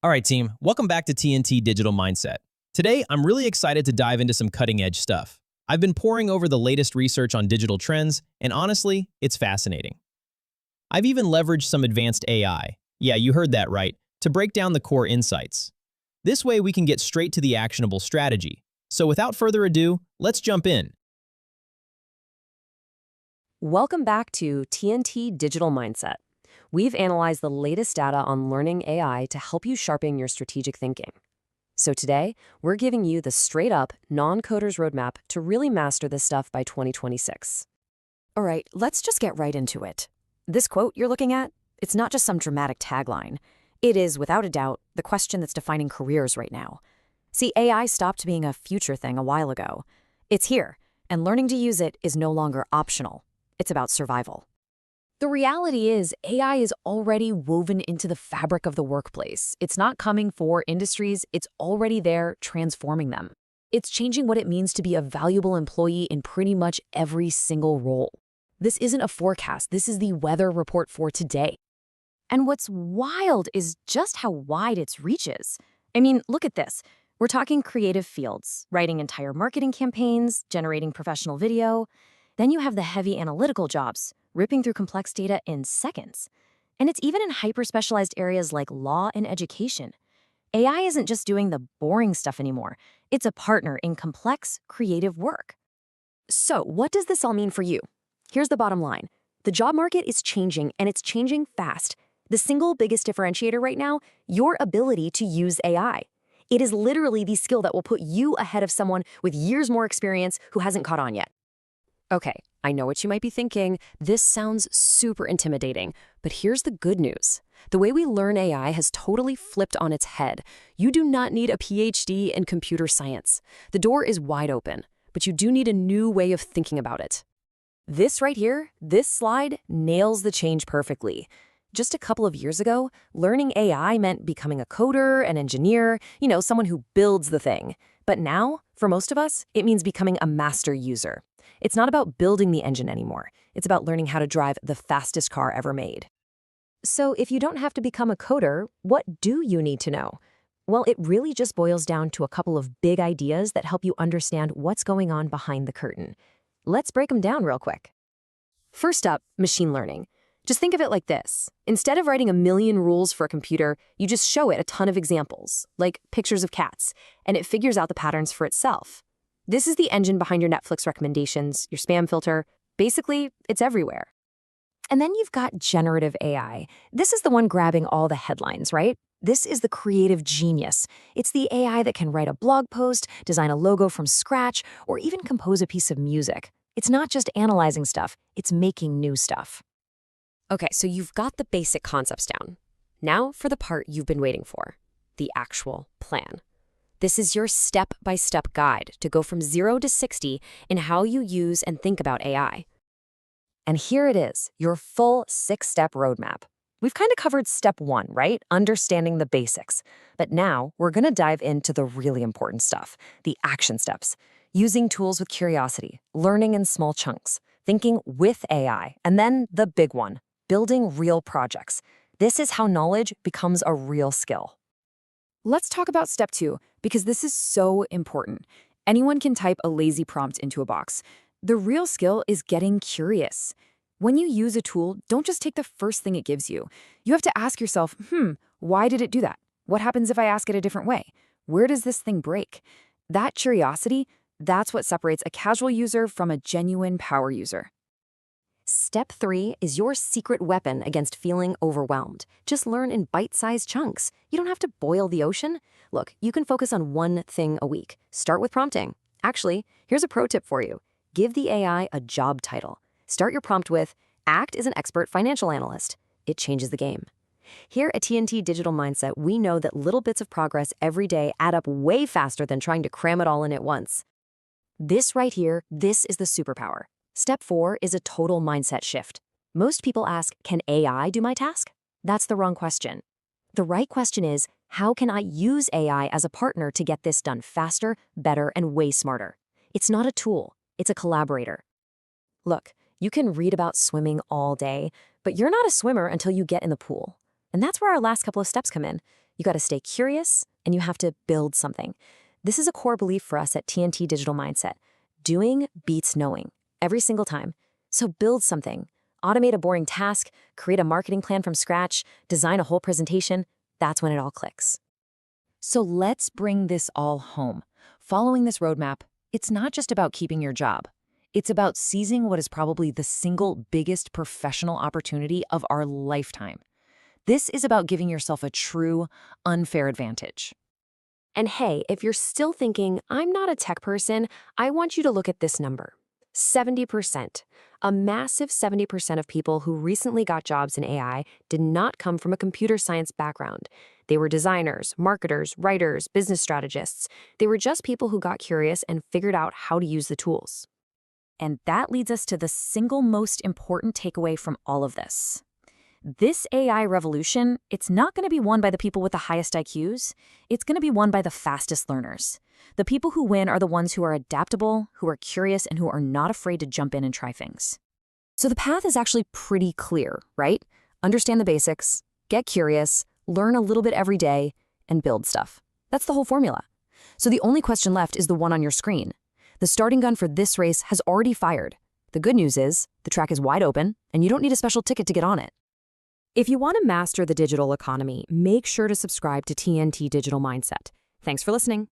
All right, team, welcome back to TNT Digital Mindset. Today, I'm really excited to dive into some cutting-edge stuff. I've been poring over the latest research on digital trends, and honestly, it's fascinating. I've even leveraged some advanced AI, yeah, you heard that right, to break down the core insights. This way, we can get straight to the actionable strategy. So without further ado, let's jump in. Welcome back to TNT Digital Mindset. We've analyzed the latest data on learning AI to help you sharpen your strategic thinking. So today, we're giving you the straight-up, non-coders roadmap to really master this stuff by 2026. All right, let's just get right into it. This quote you're looking at, it's not just some dramatic tagline. It is, without a doubt, the question that's defining careers right now. See, AI stopped being a future thing a while ago. It's here, and learning to use it is no longer optional. It's about survival. The reality is, AI is already woven into the fabric of the workplace. It's not coming for industries, it's already there, transforming them. It's changing what it means to be a valuable employee in pretty much every single role. This isn't a forecast, this is the weather report for today. And what's wild is just how wide its reach is. I mean, look at this. We're talking creative fields, writing entire marketing campaigns, generating professional video. Then you have the heavy analytical jobs, ripping through complex data in seconds. And it's even in hyper-specialized areas like law and education. AI isn't just doing the boring stuff anymore. It's a partner in complex, creative work. So what does this all mean for you? Here's the bottom line. The job market is changing, and it's changing fast. The single biggest differentiator right now, your ability to use AI. It is literally the skill that will put you ahead of someone with years more experience who hasn't caught on yet. Okay, I know what you might be thinking. This sounds super intimidating, but here's the good news. The way we learn AI has totally flipped on its head. You do not need a PhD in computer science. The door is wide open, but you do need a new way of thinking about it. This right here, this slide, nails the change perfectly. Just a couple of years ago, learning AI meant becoming a coder, an engineer, someone who builds the thing. But now, for most of us, it means becoming a master user. It's not about building the engine anymore. It's about learning how to drive the fastest car ever made. So if you don't have to become a coder, what do you need to know? Well, it really just boils down to a couple of big ideas that help you understand what's going on behind the curtain. Let's break them down real quick. First up, machine learning. Just think of it like this. Instead of writing a million rules for a computer, you just show it a ton of examples, like pictures of cats, and it figures out the patterns for itself. This is the engine behind your Netflix recommendations, your spam filter. Basically, it's everywhere. And then you've got generative AI. This is the one grabbing all the headlines, right? This is the creative genius. It's the AI that can write a blog post, design a logo from scratch, or even compose a piece of music. It's not just analyzing stuff, it's making new stuff. Okay, so you've got the basic concepts down. Now for the part you've been waiting for, the actual plan. This is your step-by-step guide to go from 0 to 60 in how you use and think about AI. And here it is, your full 6-step roadmap. We've kind of covered step 1, right? Understanding the basics. But now we're going to dive into the really important stuff, the action steps. Using tools with curiosity, learning in small chunks, thinking with AI, and then the big one, building real projects. This is how knowledge becomes a real skill. Let's talk about step 2, because this is so important. Anyone can type a lazy prompt into a box. The real skill is getting curious. When you use a tool, don't just take the first thing it gives you. You have to ask yourself, why did it do that? What happens if I ask it a different way? Where does this thing break? That curiosity, that's what separates a casual user from a genuine power user. Step 3 is your secret weapon against feeling overwhelmed. Just learn in bite-sized chunks. You don't have to boil the ocean. Look, you can focus on one thing a week. Start with prompting. Actually, here's a pro tip for you. Give the AI a job title. Start your prompt with, act as an expert financial analyst. It changes the game. Here at TNT Digital Mindset, we know that little bits of progress every day add up way faster than trying to cram it all in at once. This right here, this is the superpower. Step 4 is a total mindset shift. Most people ask, can AI do my task? That's the wrong question. The right question is, how can I use AI as a partner to get this done faster, better, and way smarter? It's not a tool, it's a collaborator. Look, you can read about swimming all day, but you're not a swimmer until you get in the pool. And that's where our last couple of steps come in. You got to stay curious, and you have to build something. This is a core belief for us at TNT Digital Mindset. Doing beats knowing, every single time. So build something. Automate a boring task, create a marketing plan from scratch, design a whole presentation. That's when it all clicks. So let's bring this all home. Following this roadmap, it's not just about keeping your job. It's about seizing what is probably the single biggest professional opportunity of our lifetime. This is about giving yourself a true, unfair advantage. And hey, if you're still thinking, I'm not a tech person, I want you to look at this number. 70%. A massive 70% of people who recently got jobs in AI did not come from a computer science background. They were designers, marketers, writers, business strategists. They were just people who got curious and figured out how to use the tools. And that leads us to the single most important takeaway from all of this. This AI revolution, it's not going to be won by the people with the highest IQs. It's going to be won by the fastest learners. The people who win are the ones who are adaptable, who are curious, and who are not afraid to jump in and try things. So the path is actually pretty clear, right? Understand the basics, get curious, learn a little bit every day, and build stuff. That's the whole formula. So the only question left is the one on your screen. The starting gun for this race has already fired. The good news is, the track is wide open, and you don't need a special ticket to get on it. If you want to master the digital economy, make sure to subscribe to TNT Digital Mindset. Thanks for listening.